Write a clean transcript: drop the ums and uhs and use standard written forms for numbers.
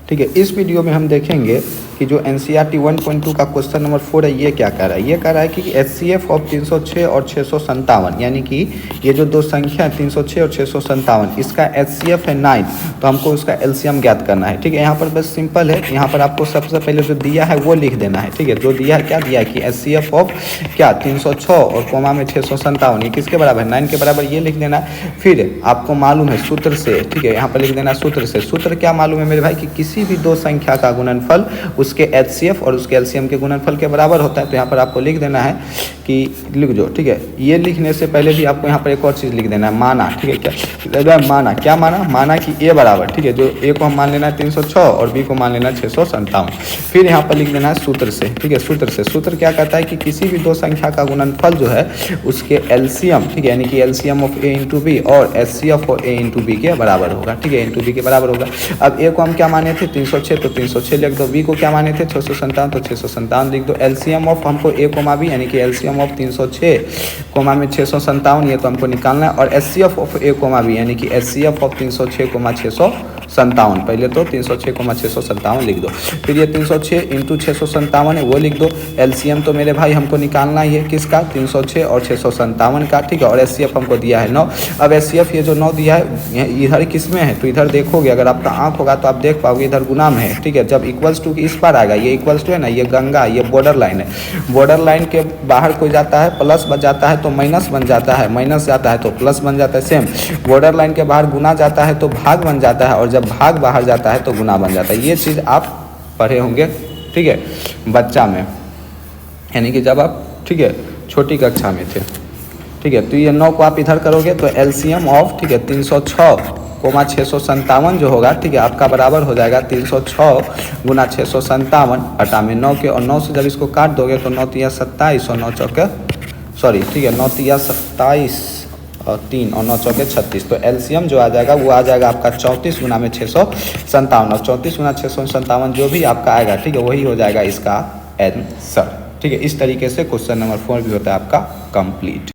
ठीक है। इस वीडियो में हम देखेंगे कि जो NCERT 1.2 का क्वेश्चन नंबर 4 है ये क्या कह रहा है। ये कह रहा है कि HCF ऑफ 306 और 657, यानी कि ये जो दो संख्या है 306 और 657, इसका HCF है 9, तो हमको उसका LCM ज्ञात करना है। ठीक है, यहाँ पर बस सिंपल है, यहाँ पर आपको सबसे पहले जो दिया है वो लिख देना है। ठीक है, जो दिया है क्या दिया है कि HCF ऑफ क्या 306 और कोमा में 657, ये किसके बराबर है 9 के बराबर, ये लिख देना है। फिर आपको मालूम है सूत्र से, ठीक है, यहाँ पर लिख देना सूत्र से। सूत्र क्या मालूम है मेरे भाई कि किसी भी दो संख्या का गुणनफल उसके HCF और उसके LCM के गुणनफल के बराबर होता है। तो यहाँ पर आपको लिख देना है कि लिख दो। ठीक है, ये लिखने से पहले भी आपको यहाँ पर एक और चीज़ लिख देना है, माना। ठीक है, क्या माना, क्या माना, माना कि A बराबर, ठीक है, जो A को हम मान लेना है 306 और B को मान लेना है 657। फिर यहाँ पर लिख देना है सूत्र से। ठीक है, सूत्र से, सूत्र क्या कहता है कि किसी भी दो संख्या का गुणनफल जो है उसके LCM, ठीक है, यानी कि LCM of A into B और HCF of A into B के बराबर होगा। ठीक है, इंटू बी के बराबर होगा। अब A को हम क्या माने थे 306, तो 306 लिख दो। B को क्या माने थे 657, तो 657 लिख दो। LCM ऑफ हमको A कोमा B, यानी कि LCM ऑफ 306 कोमा में 657, ये तो हमको निकालना है। और HCF of A comma B, यानी कि HCF ऑफ 306 कोमा 657, पहले तो 306 कोमा 657 लिख दो। फिर ये 306 इंटू 657 है वो लिख दो। LCM तो मेरे भाई हमको निकालना ही है किसका 306 और 657 का। ठीक है, और HCF हमको दिया है 9। अब HCF ये जो 9 दिया है इधर किस में है, तो इधर देखोगे, अगर आपका आँख होगा तो आप देख पाओगे इधर गुना में है। ठीक है, जब इक्वल्स टू इस पर आएगा, ये इक्वल्स टू है ना, ये गंगा, ये बॉर्डर लाइन है, बॉर्डर लाइन के बाहर कोई जाता है प्लस बन जाता है तो माइनस बन जाता है, माइनस जाता है तो प्लस बन जाता है। सेम बॉर्डर लाइन के बाहर गुना जाता है तो भाग बन जाता है, और जब भाग बाहर जाता है तो गुना बन जाता है। ये चीज़ आप पढ़े होंगे, ठीक है, बच्चा में, यानी कि जब आप, ठीक है, छोटी कक्षा में थे। ठीक है, तो ये 9 को आप इधर करोगे तो LCM ऑफ, ठीक है, 306 कोमा 657 जो होगा, ठीक है, आपका बराबर हो जाएगा 306 गुना 657 हटा में 9 के, और 9 से जब इसको काट दोगे तो 9 तिया 27 और 9 चौके, सॉरी, ठीक है, 9 तिया 27 और 3 और 9 चौके 36। तो LCM जो आ जाएगा वो आ जाएगा आपका 34 गुना में 657, और 34 गुना 657 जो भी आपका आएगा, ठीक है, वही हो जाएगा इसका आंसर। ठीक है, इस तरीके से क्वेश्चन नंबर 4 भी होता है आपका कंप्लीट।